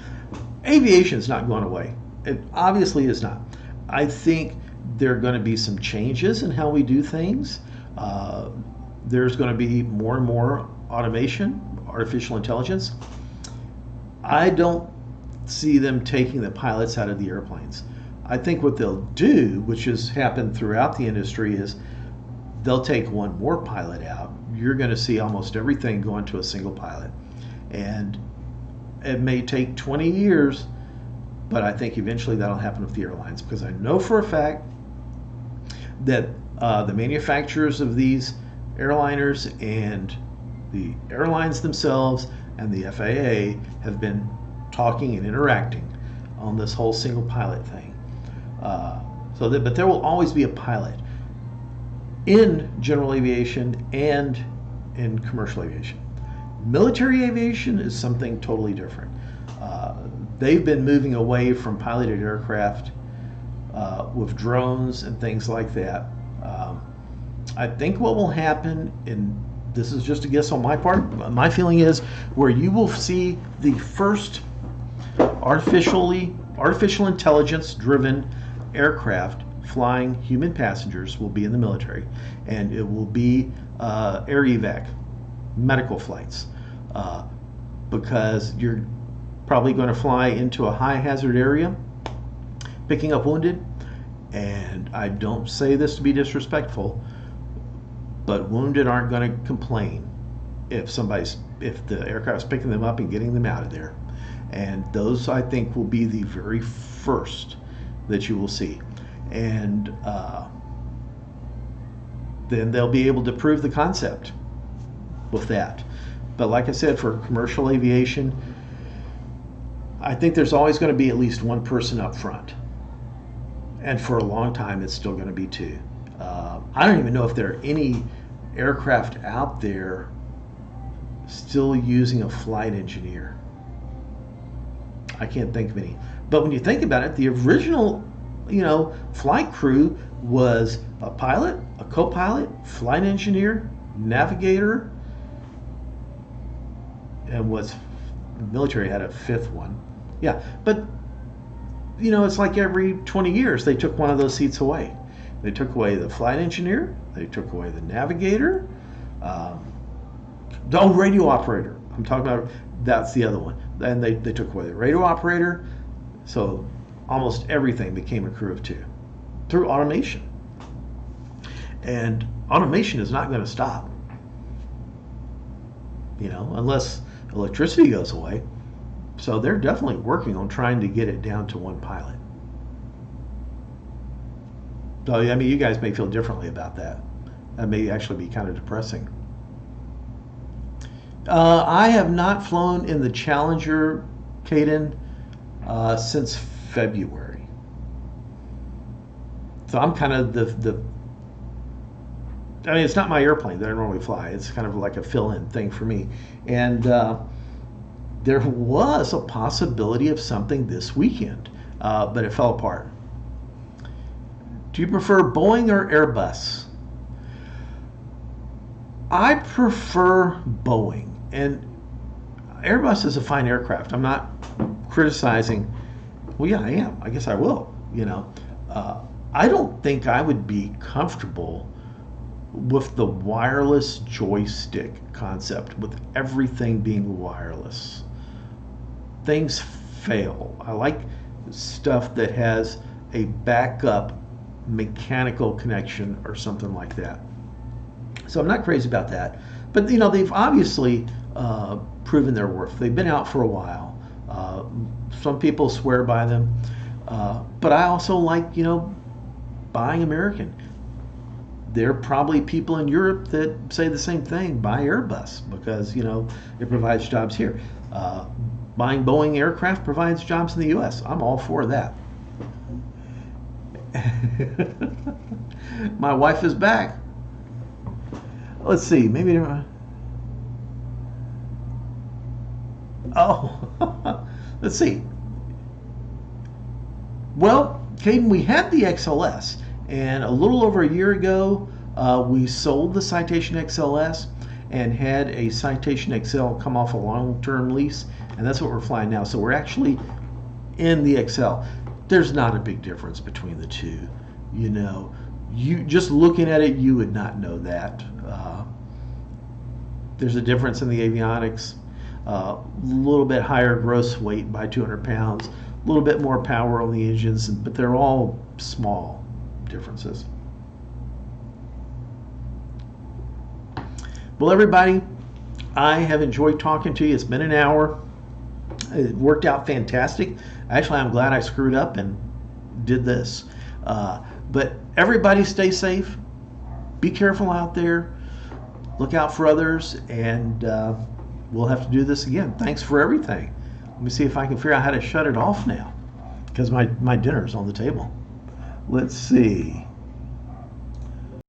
S2: Aviation is not going away. It obviously is not. I think there are going to be some changes in how we do things. There's going to be more and more automation, artificial intelligence. I don't see them taking the pilots out of the airplanes. I think what they'll do, which has happened throughout the industry, is they'll take one more pilot out. You're going to see almost everything going to a single pilot. And it may take 20 years, but I think eventually that'll happen with the airlines, because I know for a fact that the manufacturers of these airliners and the airlines themselves and the FAA have been talking and interacting on this whole single pilot thing. But there will always be a pilot in general aviation and in commercial aviation. Military aviation is something totally different. They've been moving away from piloted aircraft with drones and things like that. I think what will happen, and this is just a guess on my part, my feeling is where you will see the first artificial intelligence driven aircraft flying human passengers will be in the military, and it will be air evac, medical flights, because you're probably going to fly into a high hazard area picking up wounded. And I don't say this to be disrespectful, but wounded aren't going to complain if the aircraft's picking them up and getting them out of there. And those, I think, will be the very first that you will see. And then they'll be able to prove the concept with that. But like I said, for commercial aviation, I think there's always going to be at least one person up front. And for a long time, it's still going to be two. I don't even know if there are any aircraft out there still using a flight engineer. I can't think of any. But when you think about it, the original, flight crew was a pilot, a co-pilot, flight engineer, navigator, and the military had a fifth one. Yeah, but it's like every 20 years they took one of those seats away. They took away the flight engineer, they took away the navigator, radio operator. I'm talking about, that's the other one. Then they took away the radio operator. So almost everything became a crew of two through automation. And automation is not going to stop, unless electricity goes away. So they're definitely working on trying to get it down to one pilot. So, I mean, you guys may feel differently about that. That may actually be kind of depressing. I have not flown in the Challenger, Caden, since February. So I'm kind of I mean, it's not my airplane that I normally fly. It's kind of like a fill-in thing for me. And there was a possibility of something this weekend, but it fell apart. Do you prefer Boeing or Airbus? I prefer Boeing, and Airbus is a fine aircraft. I'm not criticizing. Well, yeah, I am. I guess I will. I don't think I would be comfortable with the wireless joystick concept, with everything being wireless. Things fail. I like stuff that has a backup mechanical connection or something like that. So I'm not crazy about that. But they've obviously proven their worth. They've been out for a while. Some people swear by them, but I also like buying American. There are probably people in Europe that say the same thing. Buy Airbus because it provides jobs here. Buying Boeing aircraft provides jobs in the U.S. I'm all for that. My wife is back. Let's see, maybe. Oh, let's see. Well, Caden, we had the XLS, and a little over a year ago, we sold the Citation XLS and had a Citation XL come off a long-term lease, and that's what we're flying now. So we're actually in the XL. There's not a big difference between the two. You just looking at it, you would not know that. There's a difference in the avionics, a little bit higher gross weight by 200 pounds, a little bit more power on the engines, but they're all small differences. Well, everybody, I have enjoyed talking to you. It's been an hour. It worked out fantastic. Actually, I'm glad I screwed up and did this. But everybody stay safe. Be careful out there. Look out for others. And we'll have to do this again. Thanks for everything. Let me see if I can figure out how to shut it off now, because my dinner's on the table. Let's see.